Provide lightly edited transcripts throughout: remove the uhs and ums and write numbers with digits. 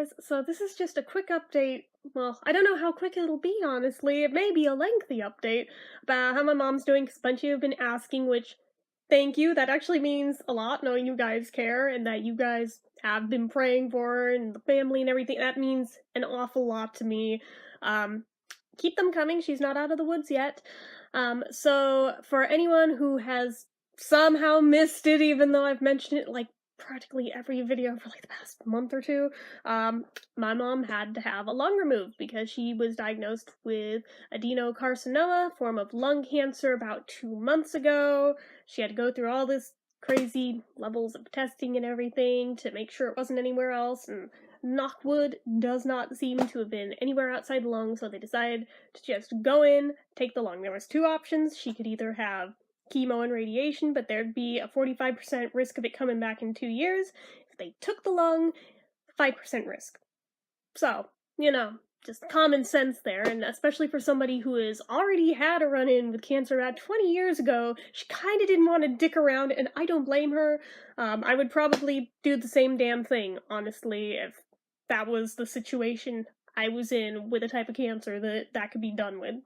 guys, so this is just a quick update. Well, I don't know how quick it'll be, honestly. It may be a lengthy update about how my mom's doing, because a bunch of you have been asking, which, thank you. That actually means a lot, knowing you guys care and that you guys have been praying for her and the family and everything. That means an awful lot to me. Um, Keep them coming. She's not out of the woods yet. So for anyone who has somehow missed it, even though I've mentioned it like practically every video for like the past month or two, my mom had to have a lung removed because she was diagnosed with adenocarcinoma, form of lung cancer, about 2 months ago. She had to go through all this crazy levels of testing and everything to make sure it wasn't anywhere else, and knockwood does not seem to have been anywhere outside the lung, so they decided to just go in, take the lung. There was two options. She could either have chemo and radiation, but there'd be a 45% risk of it coming back in 2 years. If they took the lung, 5% risk. So, just common sense there, and especially for somebody who has already had a run-in with cancer about 20 years ago, she kinda didn't want to dick around, and I don't blame her. I would probably do the same damn thing, honestly, if that was the situation I was in with a type of cancer that could be done with.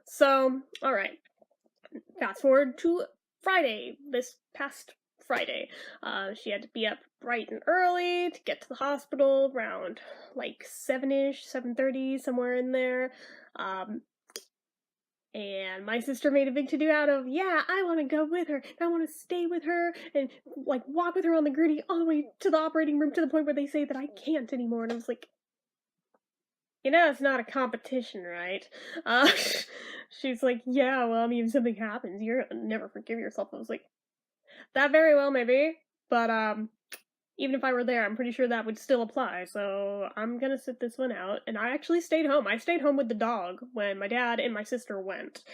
So, alright. Fast forward to Friday, this past Friday. She had to be up bright and early to get to the hospital around like 7-ish, 7:30, somewhere in there. Um, and my sister made a big to-do out of, yeah, I want to go with her, and I want to stay with her, and like walk with her on the gurney all the way to the operating room to the point where they say that I can't anymore. And I was like, it's not a competition, right? Uh, she's like, yeah, well, I mean, if something happens, you're gonna never forgive yourself. I was like, that very well may be, but, even if I were there, I'm pretty sure that would still apply, so I'm gonna sit this one out, and I actually stayed home. I stayed home with the dog when my dad and my sister went.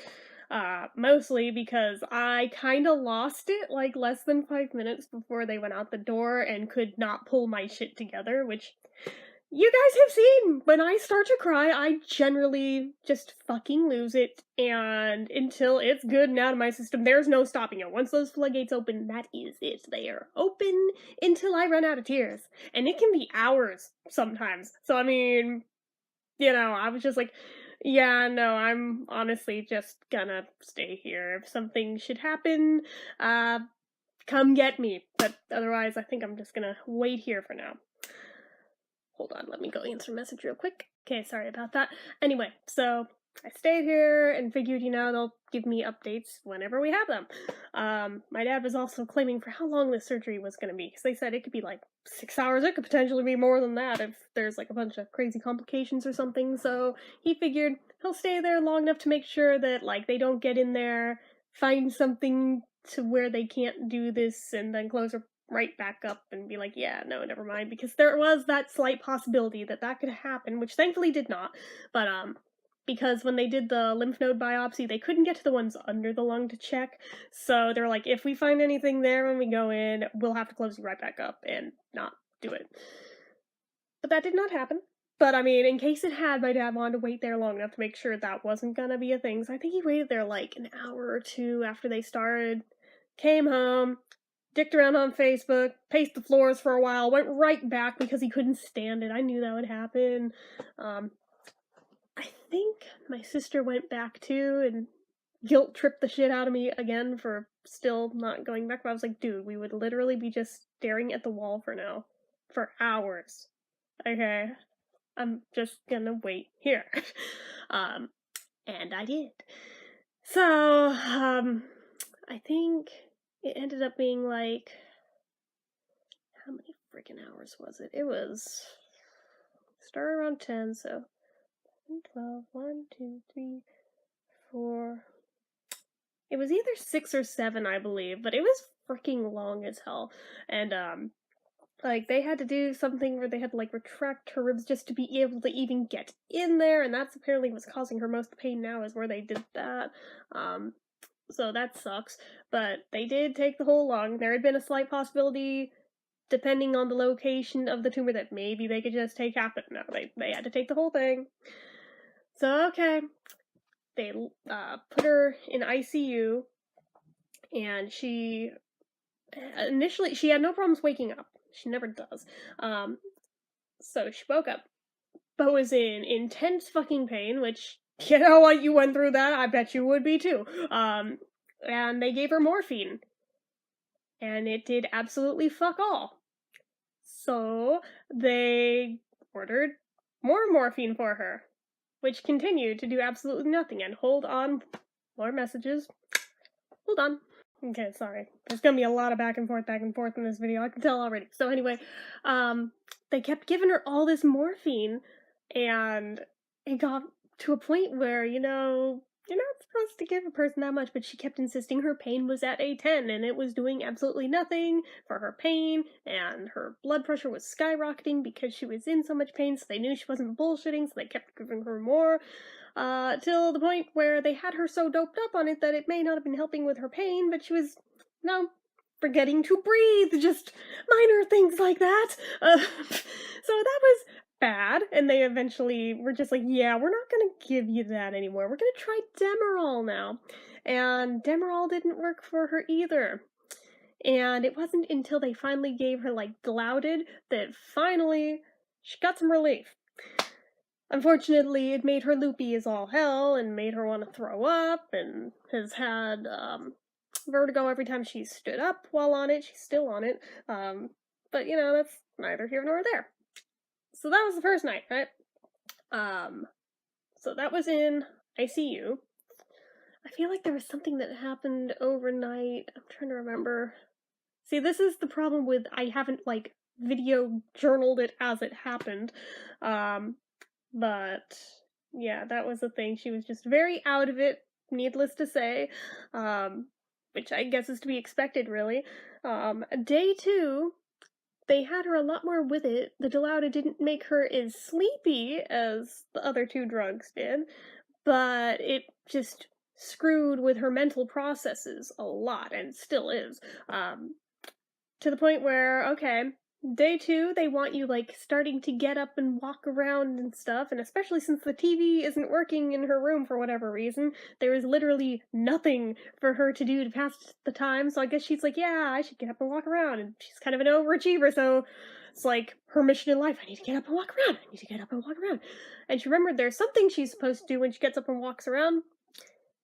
Mostly because I kinda lost it, like, less than 5 minutes before they went out the door and could not pull my shit together, which you guys have seen! When I start to cry, I generally just fucking lose it, and until it's good and out of my system, there's no stopping it. Once those floodgates open, that is it. They are open until I run out of tears. And it can be hours sometimes. So, I mean, I was just like, yeah, no, I'm honestly just gonna stay here. If something should happen, uh, come get me. But otherwise, I think I'm just gonna wait here for now. Hold on, let me go answer a message real quick. Okay, sorry about that. Anyway, so I stayed here and figured, they'll give me updates whenever we have them. My dad was also claiming for how long this surgery was going to be, because they said it could be like 6 hours. It could potentially be more than that if there's like a bunch of crazy complications or something. So he figured he'll stay there long enough to make sure that like they don't get in there, find something to where they can't do this, and then close right back up and be like, yeah, no, never mind, because there was that slight possibility that could happen, which thankfully did not. But because when they did the lymph node biopsy, they couldn't get to the ones under the lung to check, so they're like, if we find anything there when we go in, we'll have to close you right back up and not do it. But that did not happen. But I mean, in case it had, my dad wanted to wait there long enough to make sure that wasn't gonna be a thing, so I think he waited there like an hour or two after they started, came home, dicked around on Facebook, paced the floors for a while, went right back because he couldn't stand it. I knew that would happen. I think my sister went back too and guilt tripped the shit out of me again for still not going back. But I was like, dude, we would literally be just staring at the wall for now. For hours. Okay. I'm just gonna wait here. um, and I did. So, I think it ended up being like, how many freaking hours was it? It was, started around 10, so 12, 1, 2, 3, 4. It was either 6 or 7, I believe, but it was freaking long as hell. And, like, they had to do something where they had to, like, retract her ribs just to be able to even get in there, and that's apparently what's causing her most pain now, is where they did that. So that sucks. But they did take the whole lung. There had been a slight possibility, depending on the location of the tumor, that maybe they could just take half it. No, they had to take the whole thing. So, okay. They put her in ICU, and initially, she had no problems waking up. She never does. So she woke up, but was in intense fucking pain, which, you know what, you went through that, I bet you would be too. And they gave her morphine, and it did absolutely fuck all. So they ordered more morphine for her, which continued to do absolutely nothing. And hold on, more messages. Hold on. Okay, sorry. There's gonna be a lot of back and forth in this video. I can tell already. So anyway, they kept giving her all this morphine, and it got to a point where, you know, you're not supposed to give a person that much, but she kept insisting her pain was at a 10, and it was doing absolutely nothing for her pain, and her blood pressure was skyrocketing because she was in so much pain, so they knew she wasn't bullshitting, so they kept giving her more. Till the point where they had her so doped up on it that it may not have been helping with her pain, but she was, no, forgetting to breathe, just minor things like that. So that was bad, and they eventually were just like, yeah, we're not gonna give you that anymore. We're gonna try Demerol now. And Demerol didn't work for her either. And it wasn't until they finally gave her, like, Glouded that finally she got some relief. Unfortunately, it made her loopy as all hell and made her want to throw up, and has had vertigo every time she stood up while on it. She's still on it. But, you know, that's neither here nor there. So that was the first night, right? So that was in ICU. I feel like there was something that happened overnight. I'm trying to remember. See, this is the problem with I haven't, like, video journaled it as it happened. But yeah, that was the thing. She was just very out of it, needless to say, which I guess is to be expected, really. Day 2, they had her a lot more with it. The Dilaudid didn't make her as sleepy as the other 2 drugs did, but it just screwed with her mental processes a lot, and still is. To the point where, okay, day 2, they want you, like, starting to get up and walk around and stuff, and especially since the TV isn't working in her room for whatever reason, there is literally nothing for her to do to pass the time, so I guess she's like, yeah, I should get up and walk around, and she's kind of an overachiever, so it's like her mission in life, I need to get up and walk around, I need to get up and walk around. And she remembered there's something she's supposed to do when she gets up and walks around.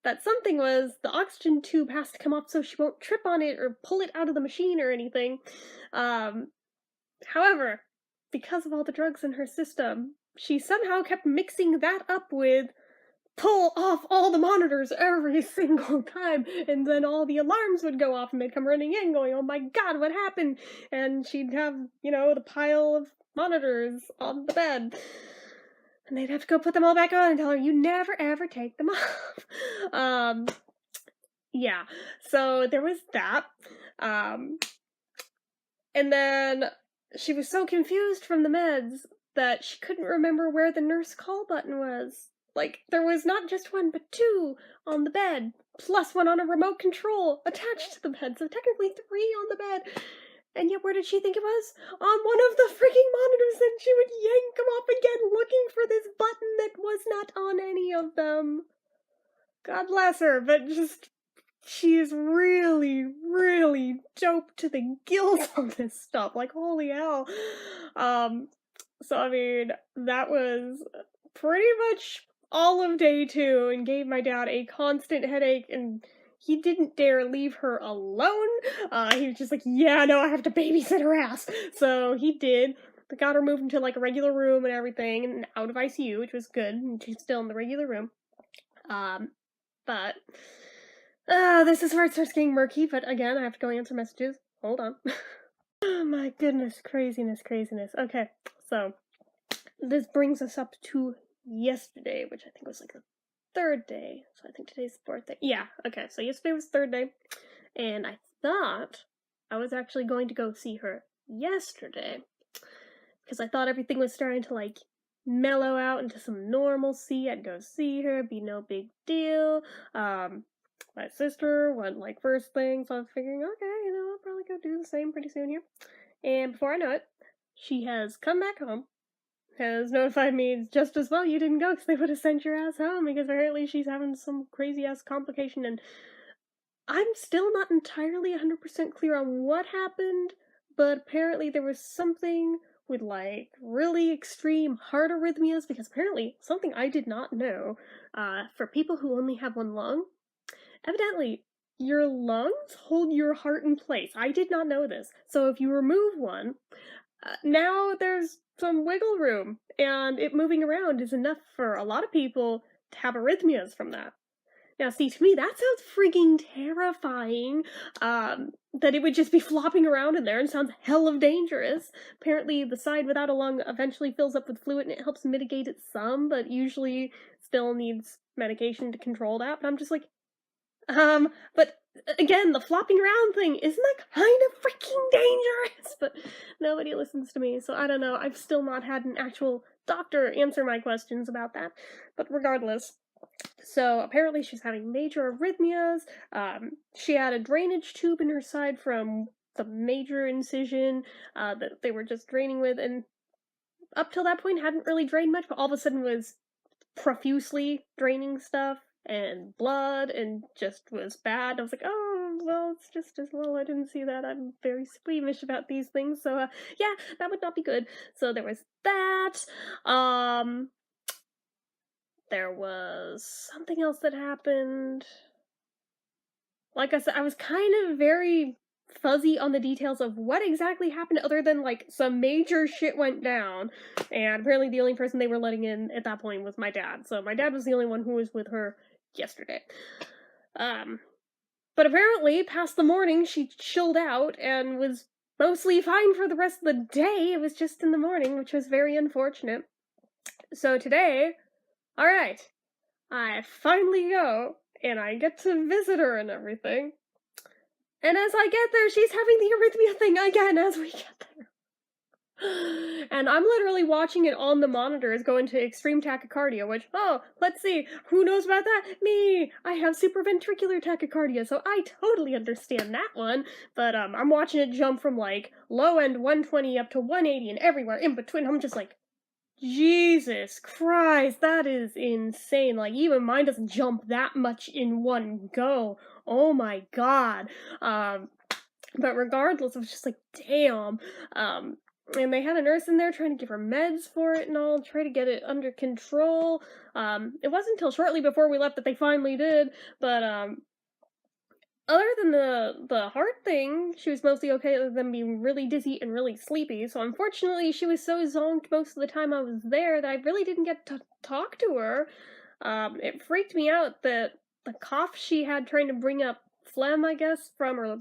That something was the oxygen tube has to come off so she won't trip on it or pull it out of the machine or anything. However, because of all the drugs in her system, she somehow kept mixing that up with pull off all the monitors every single time, and then all the alarms would go off and they'd come running in going, oh my god, what happened? And she'd have, you know, the pile of monitors on the bed. And they'd have to go put them all back on and tell her, you never ever take them off. Yeah, so there was that. And then she was so confused from the meds that she couldn't remember where the nurse call button was. Like, there was not just one, but 2 on the bed, plus one on a remote control attached to the bed, so technically 3 on the bed. And yet, where did she think it was? On one of the freaking monitors, and she would yank them off again looking for this button that was not on any of them. God bless her, but just, she is really, really doped to the gills on this stuff. Like, holy hell. So, I mean, that was pretty much all of day 2 and gave my dad a constant headache, and he didn't dare leave her alone. He was just like, yeah, no, I have to babysit her ass. So he did. They got her moved into, like, a regular room and everything, and out of ICU, which was good, and she's still in the regular room. But this is where it starts getting murky, but again, I have to go answer messages. Hold on. Oh my goodness, craziness. Okay, so this brings us up to yesterday, which I think was like the 3rd day. So I think today's the 4th day. Yeah, okay, so yesterday was the 3rd day, and I thought I was actually going to go see her yesterday, because I thought everything was starting to, like, mellow out into some normalcy. I'd go see her, be no big deal. My sister went, like, first thing, so I was figuring, okay, you know, I'll probably go do the same pretty soon here. And before I know it, she has come back home, has notified me just as well you didn't go because they would have sent your ass home, because apparently she's having some crazy-ass complication, and I'm still not entirely 100% clear on what happened, but apparently there was something with, like, really extreme heart arrhythmias, because apparently, something I did not know, for people who only have one lung, evidently, your lungs hold your heart in place. I did not know this. So if you remove one, now there's some wiggle room, and it moving around is enough for a lot of people to have arrhythmias from that. Now, see, to me, that sounds freaking terrifying. That it would just be flopping around in there and sounds hell of dangerous. Apparently, the side without a lung eventually fills up with fluid and it helps mitigate it some, but usually still needs medication to control that. But I'm just like, but again, the flopping around thing, isn't that kind of freaking dangerous? But nobody listens to me, so I don't know. I've still not had an actual doctor answer my questions about that. But regardless, so apparently she's having major arrhythmias. She had a drainage tube in her side from the major incision that they were just draining with, and up till that point hadn't really drained much, but all of a sudden was profusely draining stuff and blood and just was bad. I was like, oh, well, it's just as well I didn't see that. I'm very squeamish about these things, so yeah, that would not be good. So there was that. There was something else that happened. Like I said, I was kind of very fuzzy on the details of what exactly happened, other than, like, some major shit went down, and apparently the only person they were letting in at that point was my dad. So my dad was the only one who was with her yesterday. But apparently, past the morning, she chilled out and was mostly fine for the rest of the day. It was just in the morning, which was very unfortunate. So today, alright, I finally go, and I get to visit her and everything. And as I get there, she's having the arrhythmia thing again as we get there. And I'm literally watching it on the monitors go into extreme tachycardia, which, oh, let's see, who knows about that? Me! I have supraventricular tachycardia, so I totally understand that one. But, I'm watching it jump from, like, low end 120 up to 180 and everywhere in between. I'm just like, Jesus Christ, that is insane. Like, even mine doesn't jump that much in one go. Oh my god. But regardless, I was just like, damn. And they had a nurse in there trying to give her meds for it and all, try to get it under control. It wasn't until shortly before we left that they finally did, but, other than the heart thing, she was mostly okay other than being really dizzy and really sleepy, so unfortunately she was so zonked most of the time I was there that I really didn't get to talk to her. It freaked me out that the cough she had trying to bring up phlegm, I guess, from her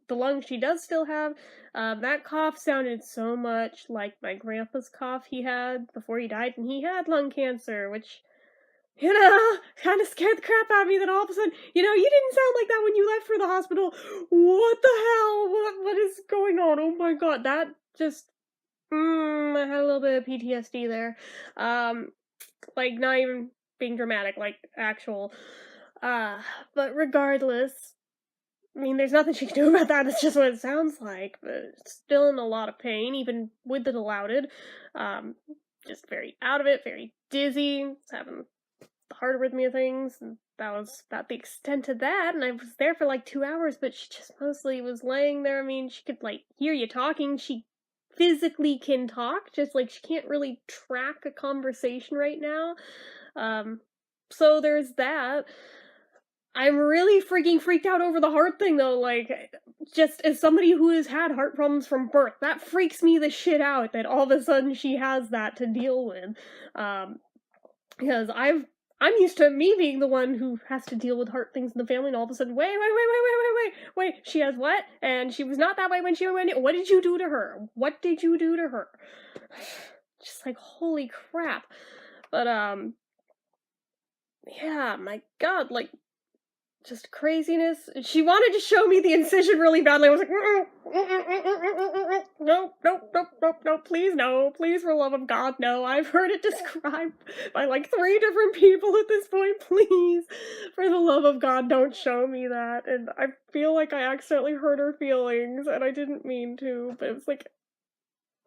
the lung she does still have, that cough sounded so much like my grandpa's cough he had before he died, and he had lung cancer, which, kind of scared the crap out of me that all of a sudden, you didn't sound like that when you left for the hospital. What the hell? What is going on? Oh my god, that just, I had a little bit of PTSD there. Like, not even being dramatic, like, actual. But regardless, I mean, there's nothing she can do about that, it's just what it sounds like, but still in a lot of pain, even with the Dilaudid. Just very out of it, very dizzy, having the heart arrhythmia things, and that was about the extent of that, and I was there for like 2 hours, but she just mostly was laying there. I mean, she could, like, hear you talking, she physically can talk, just, like, she can't really track a conversation right now. So there's that. I'm really freaking freaked out over the heart thing, though, like, just as somebody who has had heart problems from birth, that freaks me the shit out that all of a sudden she has that to deal with. Because I'm used to me being the one who has to deal with heart things in the family, and all of a sudden, wait, she has what? And she was not that way when she went in. What did you do to her? What did you do to her? Just like, holy crap. But, yeah, my god, like, just craziness. She wanted to show me the incision really badly. I was like, no, please, no, please, for the love of God, no. I've heard it described by like 3 different people at this point. Please, for the love of God, don't show me that. And I feel like I accidentally hurt her feelings, and I didn't mean to, but it was like,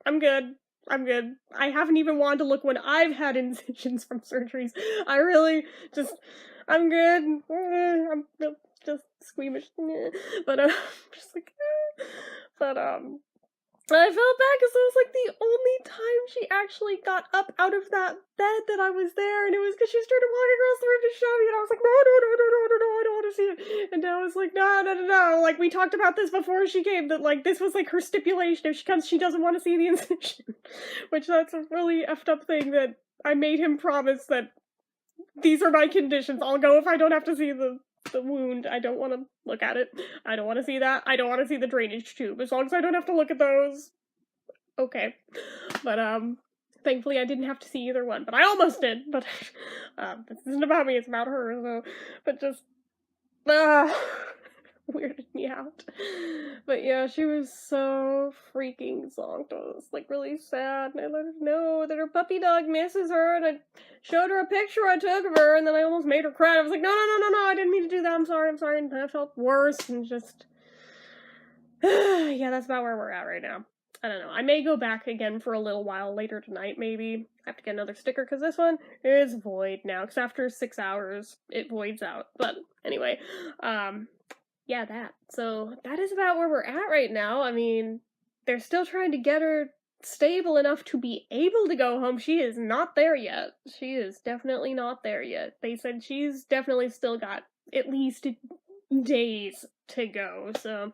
I'm good. I haven't even wanted to look when I've had incisions from surgeries. I really just, I'm good. I'm just squeamish. But, just like, but, I felt bad because it was like the only time she actually got up out of that bed that I was there, and it was because she started walking across the room to show me, and I was like, no, no, no, no, no, no, no, I don't want to see it. And Dad was like, no, no, no, no. Like, we talked about this before she came, that like this was like her stipulation. If she comes, she doesn't want to see the incision, which that's a really effed up thing that I made him promise that these are my conditions. I'll go if I don't have to see the wound. I don't want to look at it. I don't want to see that. I don't want to see the drainage tube. As long as I don't have to look at those, okay. But thankfully I didn't have to see either one. But I almost did. But this isn't about me. It's about her. So, but just weirded me out. But yeah, she was so freaking zonked. I was like really sad, and I let her know that her puppy dog misses her, and I showed her a picture I took of her, and then I almost made her cry. I was like, no, no, no, no, no, I didn't mean to do that. I'm sorry, and I felt worse, and just yeah, that's about where we're at right now. I don't know. I may go back again for a little while later tonight, maybe. I have to get another sticker, because this one is void now, because after 6 hours, it voids out. But anyway, yeah, that. So that is about where we're at right now. I mean, they're still trying to get her stable enough to be able to go home. She is not there yet. She is definitely not there yet. They said she's definitely still got at least days to go, so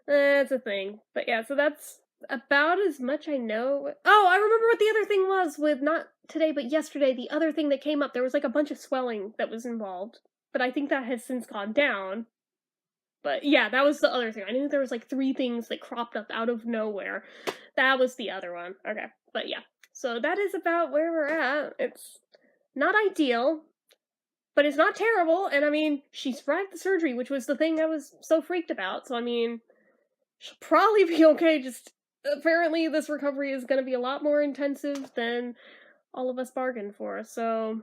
that's a thing. But yeah, so that's about as much I know. Oh, I remember what the other thing was with, not today, but yesterday, the other thing that came up. There was like a bunch of swelling that was involved, but I think that has since gone down. But yeah, that was the other thing. I knew there was like 3 things that cropped up out of nowhere. That was the other one. Okay, but yeah. So that is about where we're at. It's not ideal, but it's not terrible. And I mean, she survived the surgery, which was the thing I was so freaked about. So I mean, she'll probably be okay. Just apparently this recovery is going to be a lot more intensive than all of us bargained for. So,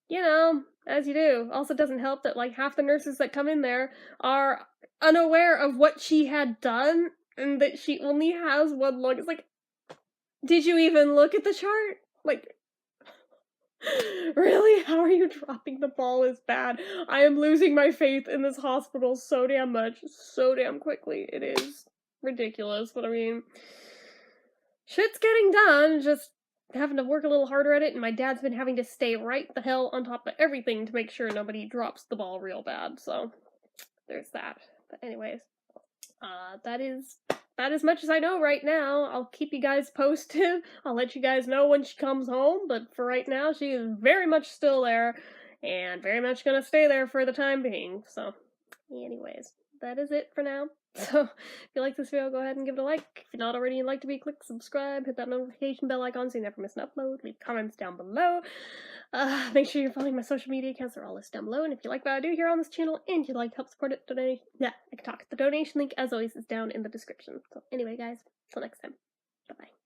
you know, as you do. Also doesn't help that like half the nurses that come in there are unaware of what she had done and that she only has one lung. It's like, did you even look at the chart? Like, really? How are you dropping the ball as bad? I am losing my faith in this hospital so damn much, so damn quickly. It is ridiculous, but I mean, shit's getting done, just having to work a little harder at it, and my dad's been having to stay right the hell on top of everything to make sure nobody drops the ball real bad, so there's that. But anyways, that is about as much as I know right now. I'll keep you guys posted. I'll let you guys know when she comes home, but for right now, she is very much still there, and very much gonna stay there for the time being, so anyways, that is it for now. So, if you like this video, go ahead and give it a like. If you're not already and like to be, click subscribe, hit that notification bell icon so you never miss an upload, leave comments down below. Make sure you're following my social media accounts, they're all listed down below, and if you like what I do here on this channel, and you'd like to help support it, I can talk. The donation link, as always, is down in the description. So, anyway, guys, till next time, bye-bye.